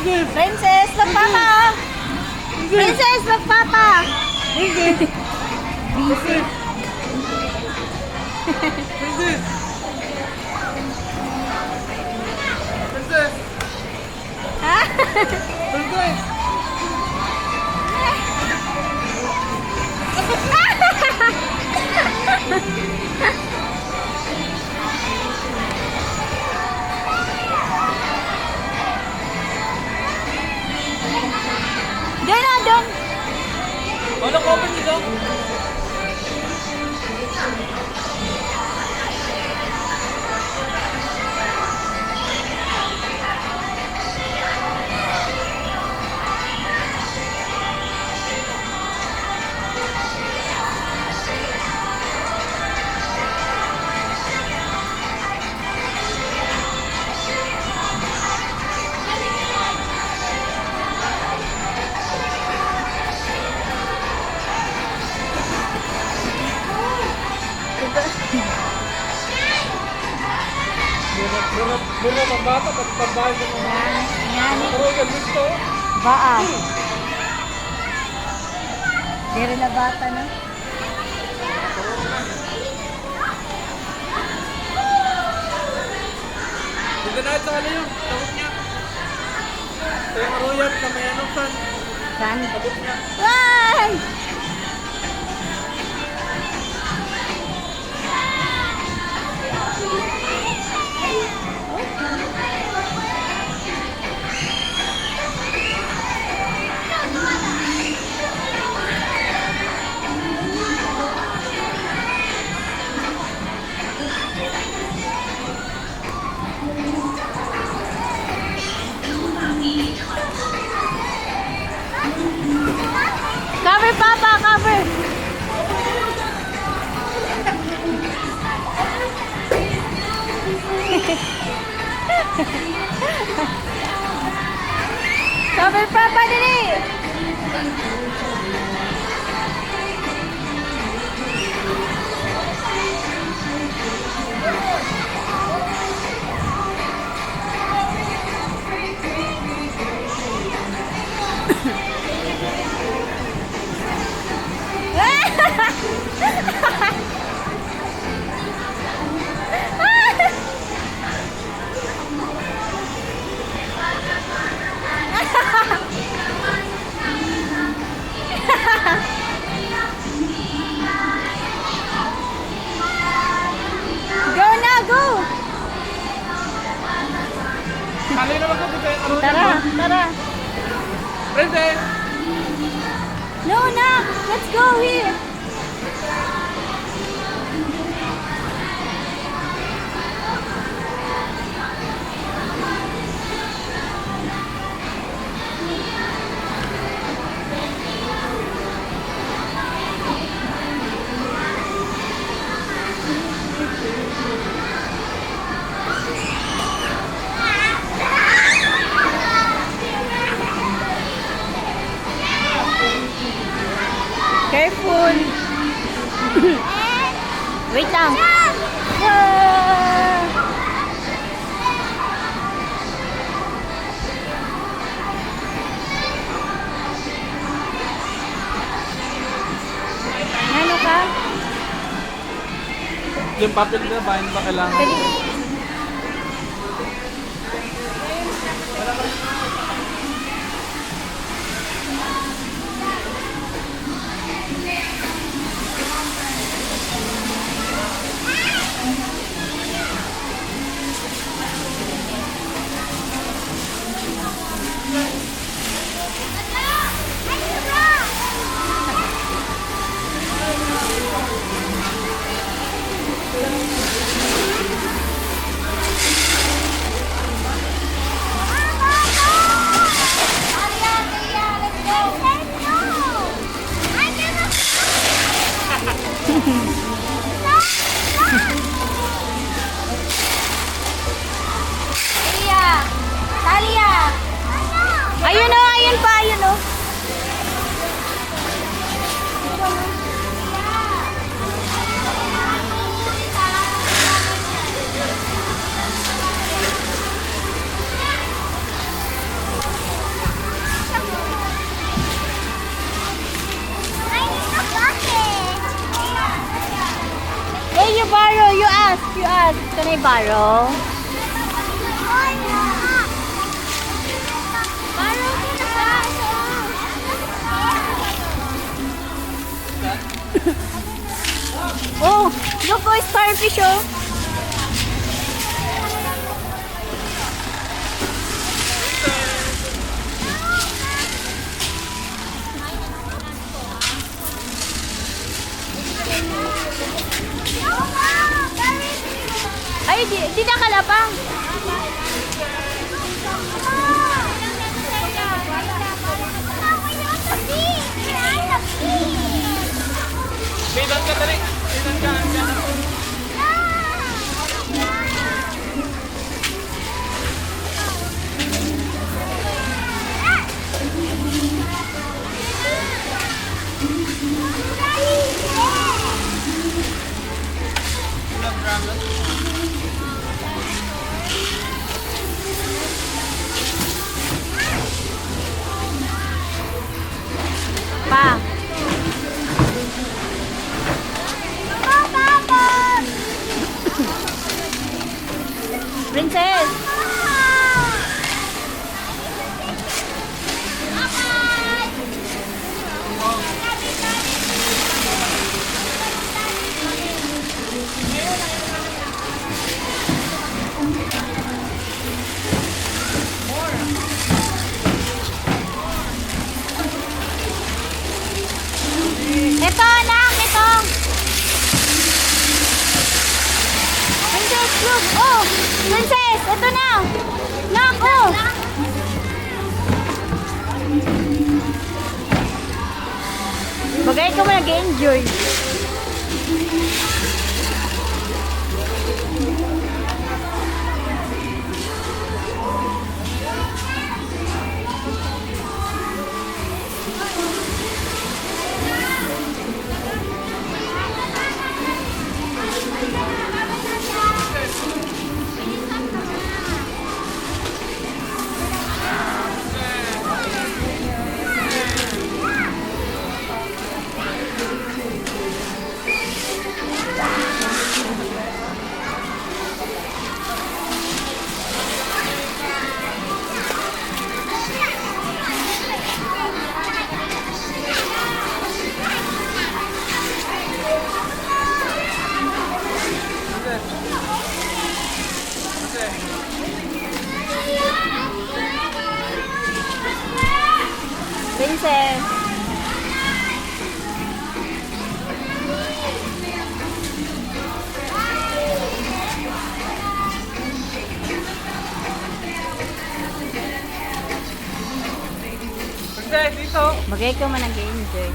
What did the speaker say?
Princess, look papa. Princess, look papa. Princess! Princess! Ha? Princess! Doon na, doon. Ano ko open dito? Muna ng bata, pagbabayad ng mga Yan. karogan dito. Baa. Dere na bata na. Hindi na sa ano yung tawag niya. Kaya karoyan na may ano san. Saan? Tabot niya. Ay! Cover, Papa, cover. Cover, Papa, dali. Go na, go. Kali na ako dito yung karogan. Tara, tara. Princess! No, na. Let's go here. Careful. Wait lang. Ah! Ano ka? Yung papel na ba, hindi ba kailangan? Dali. you ask. You ask. Can I borrow? Borrow ko na ba? Oh, look, oh, starfish, oh. Ay, di nakalapang. Bidan ka dali. Bidan ka. Pa. Princess. Ito, anak, ito. Princess, look. Oh, princess, ito na. Nak, oh. Bagay ka mo nag-enjoy. Princess. Princess, dito. Bagay ka man nag-enjoy.